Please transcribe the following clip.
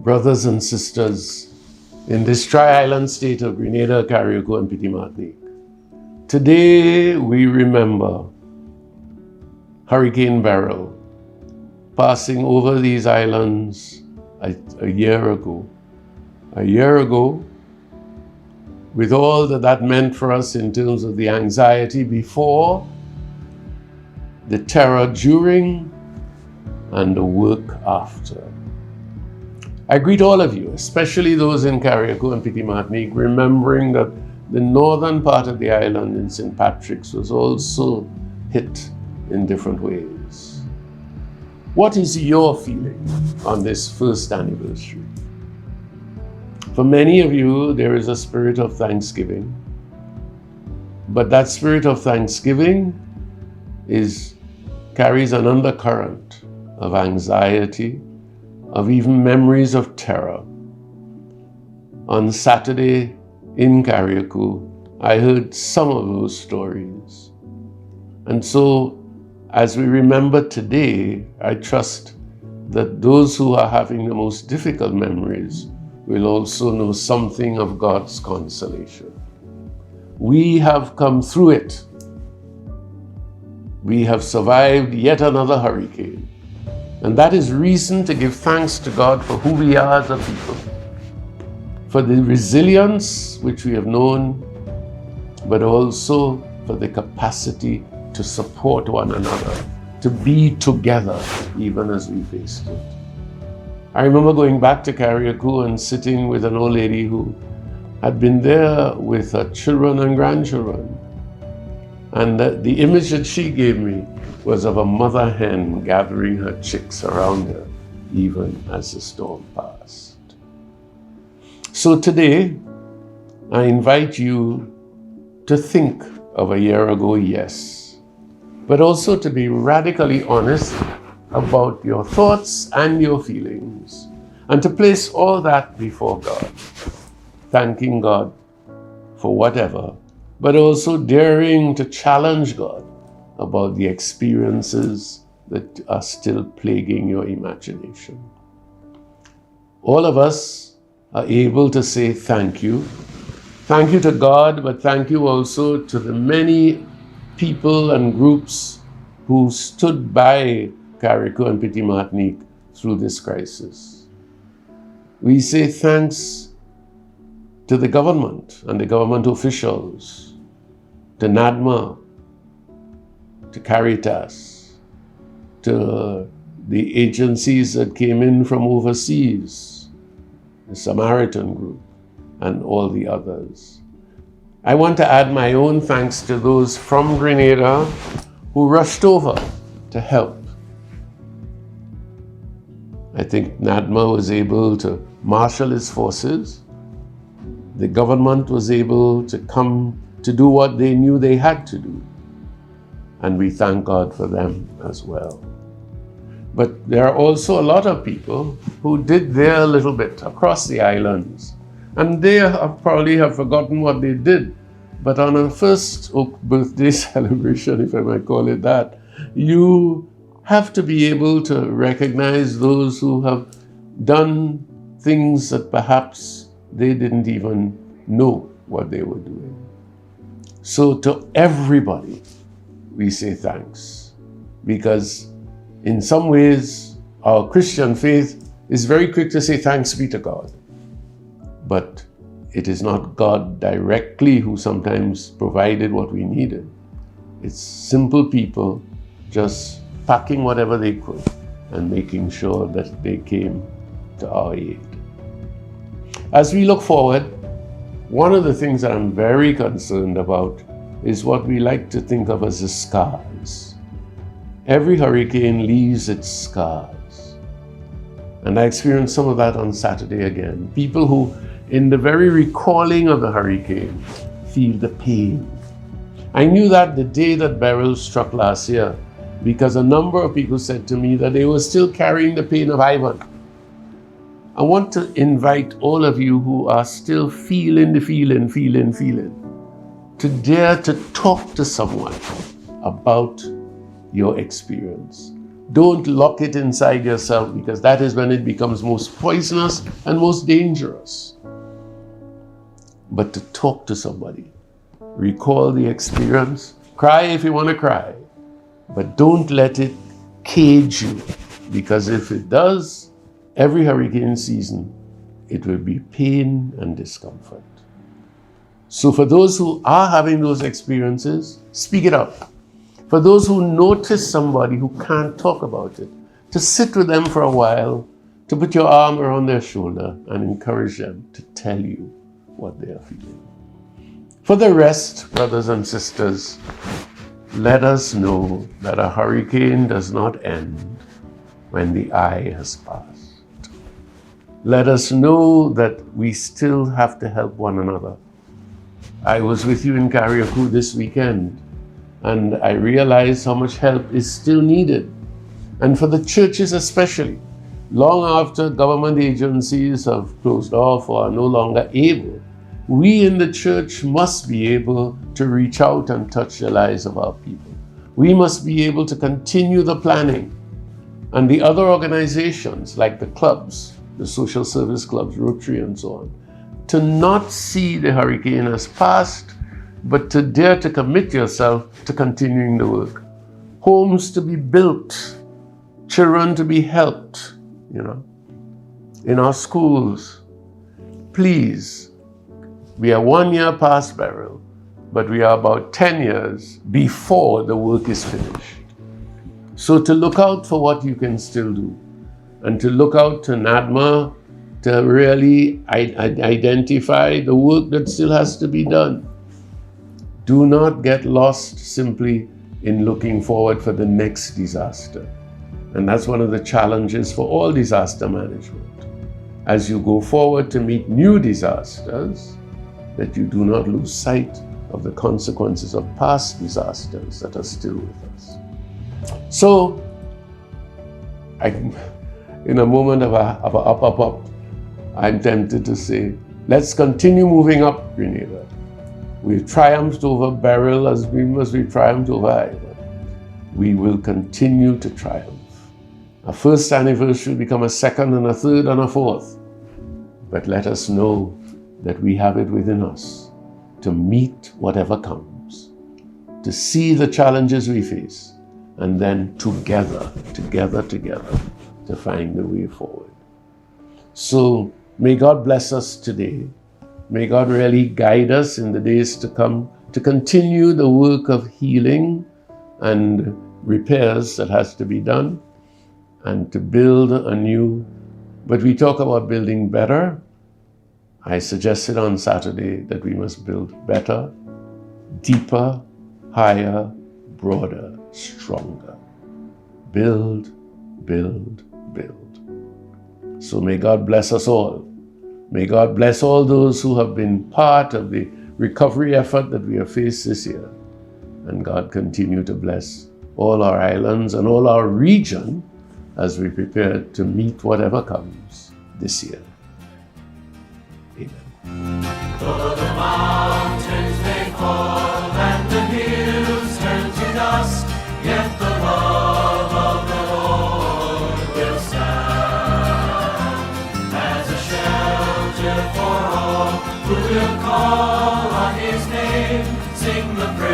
brothers and sisters in this tri-island state of Grenada, Carriacou, and Petit Martinique. Today we remember Hurricane Beryl passing over these islands a year ago. A year ago, with all that meant for us in terms of the anxiety before, the terror during, and the work after. I greet all of you, especially those in Carriacou and Petit Martinique, remembering that the northern part of the island in St. Patrick's was also hit in different ways. What is your feeling on this first anniversary? For many of you, there is a spirit of thanksgiving, but that spirit of thanksgiving carries an undercurrent of anxiety, of even memories of terror. On Saturday in Carriacou, I heard some of those stories. And so, as we remember today, I trust that those who are having the most difficult memories will also know something of God's consolation. We have come through it. We have survived yet another hurricane. And that is reason to give thanks to God for who we are as a people, for the resilience which we have known, but also for the capacity to support one another, to be together even as we faced it. I remember going back to Carriacou and sitting with an old lady who had been there with her children and grandchildren. And the image that she gave me was of a mother hen gathering her chicks around her, even as the storm passed. So today, I invite you to think of a year ago, yes, but also to be radically honest about your thoughts and your feelings, and to place all that before God, thanking God for whatever, but also daring to challenge God about the experiences that are still plaguing your imagination. All of us are able to say thank you. Thank you to God, but thank you also to the many people and groups who stood by Carriacou and Petit Martinique through this crisis. We say thanks to the government and the government officials, to NADMA, to Caritas, to the agencies that came in from overseas, the Samaritan Group, and all the others. I want to add my own thanks to those from Grenada who rushed over to help. I think NADMA was able to marshal its forces. The government was able to come to do what they knew they had to do. And we thank God for them as well. But there are also a lot of people who did their little bit across the islands. And they probably have forgotten what they did. But on a first birthday celebration, if I might call it that, you have to be able to recognize those who have done things that perhaps they didn't even know what they were doing. So to everybody, we say thanks, because in some ways, our Christian faith is very quick to say thanks be to God. But it is not God directly who sometimes provided what we needed. It's simple people just packing whatever they could and making sure that they came to our aid. As we look forward, one of the things that I'm very concerned about is what we like to think of as the scars. Every hurricane leaves its scars. And I experienced some of that on Saturday again. People who, in the very recalling of the hurricane, feel the pain. I knew that the day that Beryl struck last year, because a number of people said to me that they were still carrying the pain of Ivan. I want to invite all of you who are still feeling the feeling, to dare to talk to someone about your experience. Don't lock it inside yourself, because that is when it becomes most poisonous and most dangerous. But to talk to somebody, recall the experience, cry if you want to cry, but don't let it cage you, because if it does, every hurricane season, it will be pain and discomfort. So for those who are having those experiences, speak it up. For those who notice somebody who can't talk about it, to sit with them for a while, to put your arm around their shoulder and encourage them to tell you what they are feeling. For the rest, brothers and sisters, let us know that a hurricane does not end when the eye has passed. Let us know that we still have to help one another. I was with you in Carriacou this weekend, and I realized how much help is still needed. And for the churches especially, long after government agencies have closed off or are no longer able, we in the church must be able to reach out and touch the lives of our people. We must be able to continue the planning. And the other organizations, like the clubs, the social service clubs, Rotary and so on, to not see the hurricane as past, but to dare to commit yourself to continuing the work. Homes to be built, children to be helped, in our schools. Please, we are 1 year past Beryl, but we are about 10 years before the work is finished. So to look out for what you can still do, and to look out to NADMA to really identify the work that still has to be done. Do not get lost simply in looking forward for the next disaster. And that's one of the challenges for all disaster management. As you go forward to meet new disasters, that you do not lose sight of the consequences of past disasters that are still with us. So, in a moment of a up, I'm tempted to say, let's continue moving up Grenada. We've triumphed over Beryl as we've triumphed over Ivan. We will continue to triumph. A first anniversary will become a second and a third and a fourth. But let us know that we have it within us to meet whatever comes, to see the challenges we face, and then together, to find the way forward. So may God bless us today. May God really guide us in the days to come to continue the work of healing and repairs that has to be done, and to build anew. But we talk about building better. I suggested on Saturday that we must build better, deeper, higher, broader, stronger. Build, build, build. So may God bless us all. May God bless all those who have been part of the recovery effort that we have faced this year. And God continue to bless all our islands and all our region as we prepare to meet whatever comes this year. Amen. Though the mountains may fall and the hills turn to dust, yet the love of the Lord will stand as a shelter for all who will call on His name, sing the praise